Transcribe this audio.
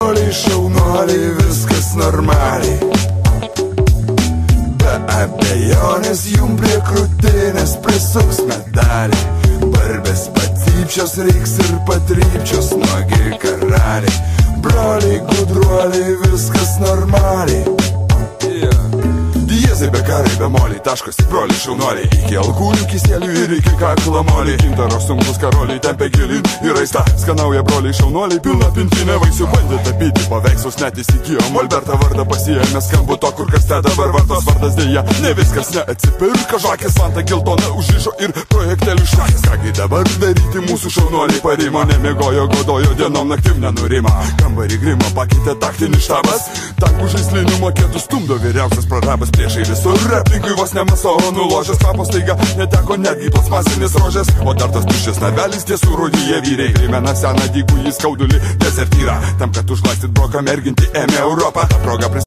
Broliai šaunuoliai, viskas normaliai. Be abejonės jum prie krūtinės prisuks medaliai. Barbės patypčios reiks ir patrypčios nuogi karaliai. Broliai gudruoliai, viskas normaliai. Diezai be karai, be moliai, taškosi broliai šaunuoliai. Iki alkūnių kisėlių ir iki kaklo moliai. Gintaro sunkus karoliai tempia gilin ir aista. Skanauja broliai šaunuoliai, pilna pintinė vaisių. Bandė tapyti paveikslus, net įsigijo Molbertą vardą pasiėmė skambu to, kur kas te dabar vartos vardas dėja. Ne viskas neatsipirka, žakės vanta geltona užrišo ir projektelių šakės. Kągi dabar daryti mūsų šaunuoliai parimo. Nemiegojo, godojo dienom naktim nenurima. Kambarį grimą pakeitė taktinis štabas. Tankų žaislinių maketų stumdo vyriausias prarabas. Priešai visur, aplinkui vos nemasoro nuložęs. Kapo staiga neteko netgi plastmasinis rožės. O dar tas tuščias navelis tiesų rūdyje vyriai. Primena seną dygų į skaudulį dezertyrą. Tam, kad užglaistyt broką merginti ėmė Europą. Ta proga